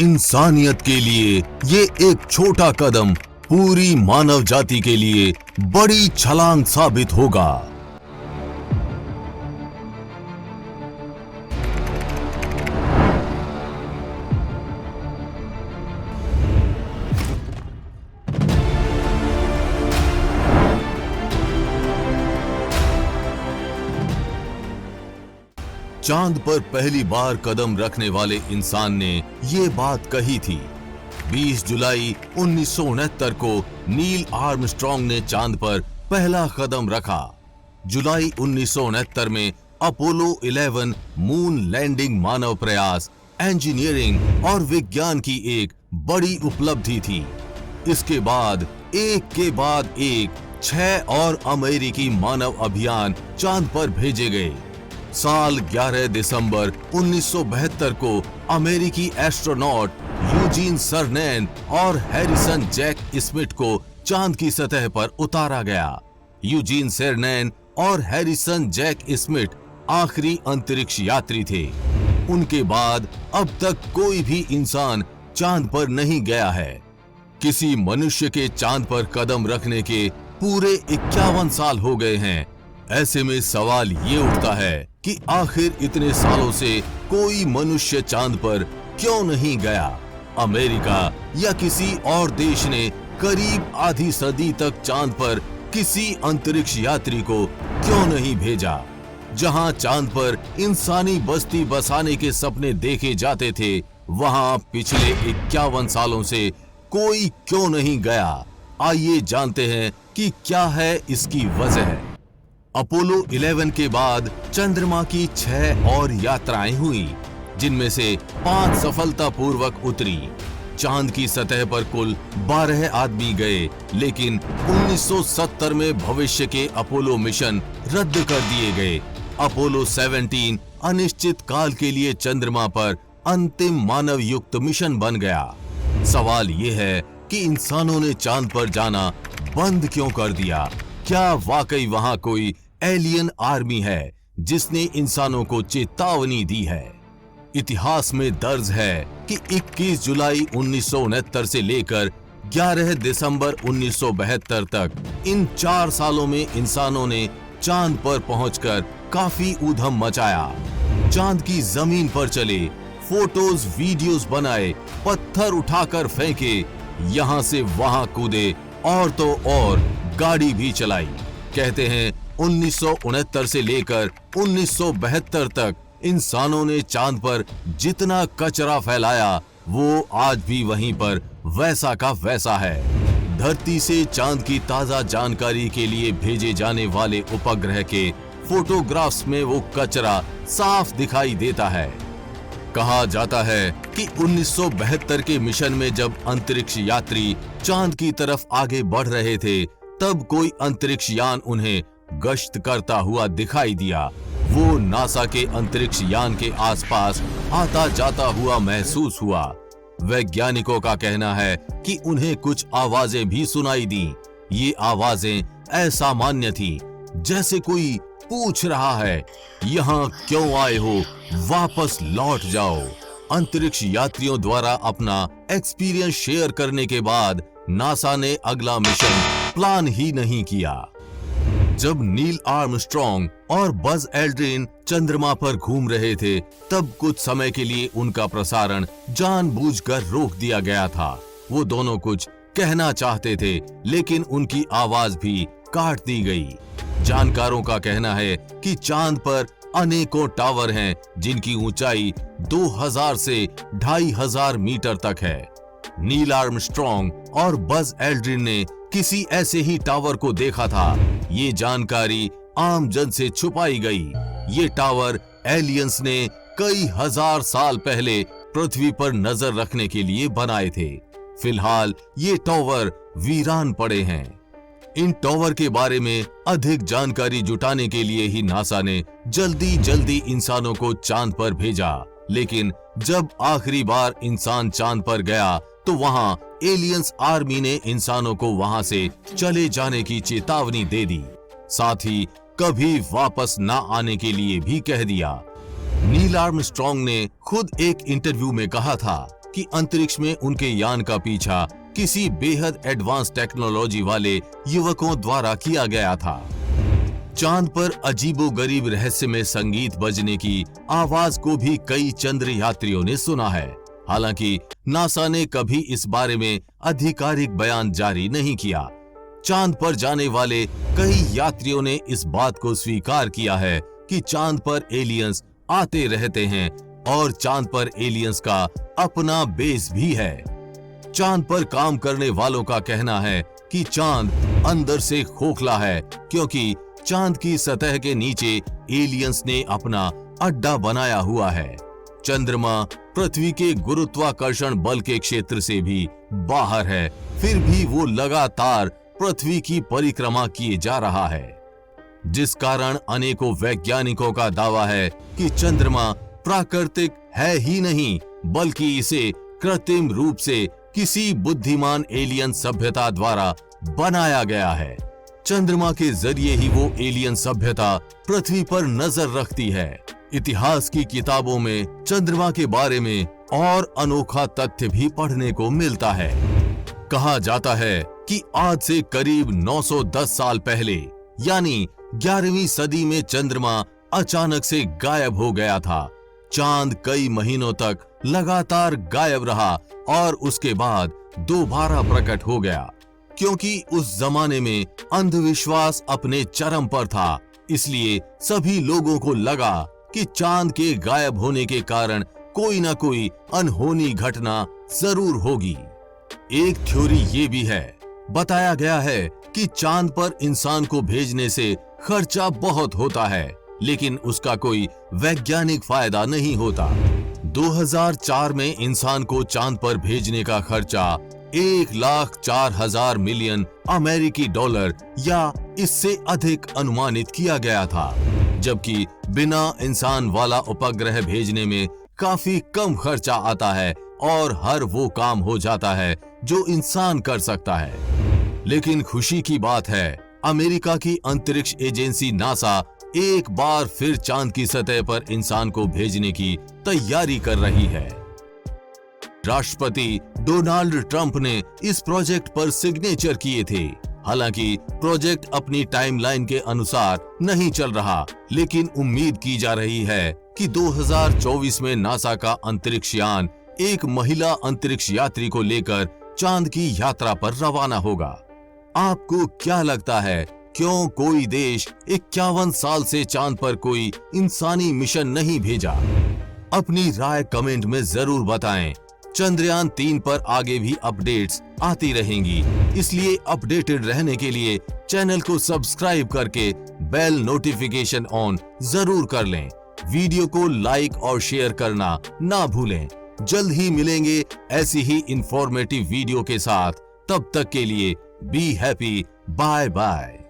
इंसानियत के लिए ये एक छोटा कदम पूरी मानव जाति के लिए बड़ी छलांग साबित होगा। चांद पर पहली बार कदम रखने वाले इंसान ने ये बात कही थी। 20 जुलाई 1969 को नील आर्मस्ट्रॉन्ग ने चांद पर पहला कदम रखा। जुलाई 1969 में अपोलो 11 मून लैंडिंग मानव प्रयास, इंजीनियरिंग और विज्ञान की एक बड़ी उपलब्धि थी। इसके बाद एक के बाद एक 6 और अमेरिकी मानव अभियान चांद पर भेजे गए। साल 11 दिसंबर 1972 को अमेरिकी एस्ट्रोनॉट यूजीन सर्नैन और हैरिसन जैक स्मिथ को चांद की सतह पर उतारा गया। यूजीन सर्नैन और हैरिसन जैक स्मिथ आखिरी अंतरिक्ष यात्री थे। उनके बाद अब तक कोई भी इंसान चांद पर नहीं गया है। किसी मनुष्य के चांद पर कदम रखने के पूरे 51 साल हो गए हैं। ऐसे में सवाल ये उठता है कि आखिर इतने सालों से कोई मनुष्य चांद पर क्यों नहीं गया? अमेरिका या किसी और देश ने करीब आधी सदी तक चांद पर किसी अंतरिक्ष यात्री को क्यों नहीं भेजा? जहां चांद पर इंसानी बस्ती बसाने के सपने देखे जाते थे, वहां पिछले 51 सालों से कोई क्यों नहीं गया? आइए जानते हैं कि क्या है इसकी वजह। अपोलो 11 के बाद चंद्रमा की 6 और यात्राएं हुई, जिनमें से 5 सफलतापूर्वक उतरी। चांद की सतह पर कुल 12 आदमी गए, लेकिन 1970 में भविष्य के अपोलो मिशन रद्द कर दिए गए। अपोलो 17 अनिश्चित काल के लिए चंद्रमा पर अंतिम मानव युक्त मिशन बन गया। सवाल ये है कि इंसानों ने चांद पर जाना बंद क्यों कर दिया? क्या वाकई वहां कोई एलियन आर्मी है जिसने इंसानों को चेतावनी दी है? इतिहास में दर्ज है कि 21 जुलाई 1969 से लेकर 11 दिसंबर 1972 तक इन 4 सालों में इंसानों ने चांद पर पहुंचकर काफी ऊधम मचाया। चांद की जमीन पर चले, फोटोज वीडियोस बनाए, पत्थर उठाकर फेंके, यहां से वहां कूदे और तो और गाड़ी भी चलाई। कहते हैं 1969 से लेकर 1972 तक इंसानों ने चांद पर जितना कचरा फैलाया, वो आज भी वहीं पर वैसा का वैसा है। धरती से चांद की ताजा जानकारी के लिए भेजे जाने वाले उपग्रह के फोटोग्राफ्स में वो कचरा साफ दिखाई देता है। कहा जाता है कि 1972 के मिशन में जब अंतरिक्ष यात्री चांद की तरफ आगे बढ़ रहे थे, तब कोई अंतरिक्ष यान उन्हें गश्त करता हुआ दिखाई दिया। वो नासा के अंतरिक्ष यान के आसपास आता जाता हुआ महसूस हुआ। वैज्ञानिकों का कहना है कि उन्हें कुछ आवाजें भी सुनाई दी। ये आवाजें असामान्य थी, जैसे कोई पूछ रहा है, यहाँ क्यों आए हो? वापस लौट जाओ। अंतरिक्ष यात्रियों द्वारा अपना एक्सपीरियंस शेयर करने के बाद नासा ने अगला मिशन प्लान ही नहीं किया। जब नील आर्मस्ट्रॉन्ग और बज एल्ड्रिन चंद्रमा पर घूम रहे थे, तब कुछ समय के लिए उनका प्रसारण जानबूझकर रोक दिया गया था। वो दोनों कुछ कहना चाहते थे, लेकिन उनकी आवाज भी काट दी गई। जानकारों का कहना है कि चांद पर अनेकों टावर हैं, जिनकी ऊंचाई 2000 से 2500 मीटर तक है। नील आर्मस्ट्रॉन्ग और बज एल्ड्रिन ने किसी ऐसे ही टावर को देखा था। ये जानकारी आम जन से छुपाई गई। ये टावर एलियंस ने कई हजार साल पहले पृथ्वी पर नजर रखने के लिए बनाए थे। फिलहाल ये टावर वीरान पड़े हैं। इन टावर के बारे में अधिक जानकारी जुटाने के लिए ही नासा ने जल्दी इंसानों को चांद पर भेजा। लेकिन जब आखिरी बार इंसान चांद पर गया, तो वहां एलियंस आर्मी ने इंसानों को वहां से चले जाने की चेतावनी दे दी। साथ ही कभी वापस ना आने के लिए भी कह दिया। नील आर्मस्ट्रॉन्ग ने खुद एक इंटरव्यू में कहा था कि अंतरिक्ष में उनके यान का पीछा किसी बेहद एडवांस टेक्नोलॉजी वाले युवकों द्वारा किया गया था। चांद पर अजीबोगरीब रहस्यमय संगीत बजने की आवाज को भी कई चंद्र यात्रियों ने सुना है। हालांकि नासा ने कभी इस बारे में आधिकारिक बयान जारी नहीं किया। चांद पर जाने वाले कई यात्रियों ने इस बात को स्वीकार किया है कि चांद पर एलियंस आते रहते हैं और चांद पर एलियंस का अपना बेस भी है। चांद पर काम करने वालों का कहना है कि चांद अंदर से खोखला है, क्योंकि चांद की सतह के नीचे एलियंस ने अपना अड्डा बनाया हुआ है। चंद्रमा पृथ्वी के गुरुत्वाकर्षण बल के क्षेत्र से भी बाहर है, फिर भी वो लगातार पृथ्वी की परिक्रमा किए जा रहा है, जिस कारण अनेकों वैज्ञानिकों का दावा है कि चंद्रमा प्राकृतिक है ही नहीं, बल्कि इसे कृत्रिम रूप से किसी बुद्धिमान एलियन सभ्यता द्वारा बनाया गया है। चंद्रमा के जरिए ही वो एलियन सभ्यता पृथ्वी पर नजर रखती है। इतिहास की किताबों में चंद्रमा के बारे में और अनोखा तथ्य भी पढ़ने को मिलता है। कहा जाता है कि आज से करीब 910 साल पहले यानी 11वीं सदी में चंद्रमा अचानक से गायब हो गया था। चांद कई महीनों तक लगातार गायब रहा और उसके बाद दोबारा प्रकट हो गया। क्योंकि उस जमाने में अंधविश्वास अपने चरम पर था, इसलिए सभी लोगों को लगा कि चांद के गायब होने के कारण कोई ना कोई अनहोनी घटना जरूर होगी। एक थ्योरी ये भी है, बताया गया है कि चांद पर इंसान को भेजने से खर्चा बहुत होता है, लेकिन उसका कोई वैज्ञानिक फायदा नहीं होता। 2004 में इंसान को चांद पर भेजने का खर्चा 1,04,000 मिलियन अमेरिकी डॉलर या इससे अधिक अनुमानित किया गया था, जबकि बिना इंसान वाला उपग्रह भेजने में काफी कम खर्चा आता है और हर वो काम हो जाता है जो इंसान कर सकता है। लेकिन खुशी की बात है, अमेरिका की अंतरिक्ष एजेंसी नासा एक बार फिर चांद की सतह पर इंसान को भेजने की तैयारी कर रही है। राष्ट्रपति डोनाल्ड ट्रंप ने इस प्रोजेक्ट पर सिग्नेचर किए थे। हालांकि प्रोजेक्ट अपनी टाइमलाइन के अनुसार नहीं चल रहा, लेकिन उम्मीद की जा रही है कि 2024 में नासा का अंतरिक्ष यान एक महिला अंतरिक्ष यात्री को लेकर चांद की यात्रा पर रवाना होगा। आपको क्या लगता है, क्यों कोई देश 51 साल से चांद पर कोई इंसानी मिशन नहीं भेजा? अपनी राय कमेंट में जरूर बताएं। चंद्रयान 3 पर आगे भी अपडेट्स आती रहेंगी, इसलिए अपडेटेड रहने के लिए चैनल को सब्सक्राइब करके बेल नोटिफिकेशन ऑन जरूर कर लें। वीडियो को लाइक और शेयर करना ना भूलें। जल्द ही मिलेंगे ऐसी ही इंफॉर्मेटिव वीडियो के साथ। तब तक के लिए बी हैप्पी, बाय बाय।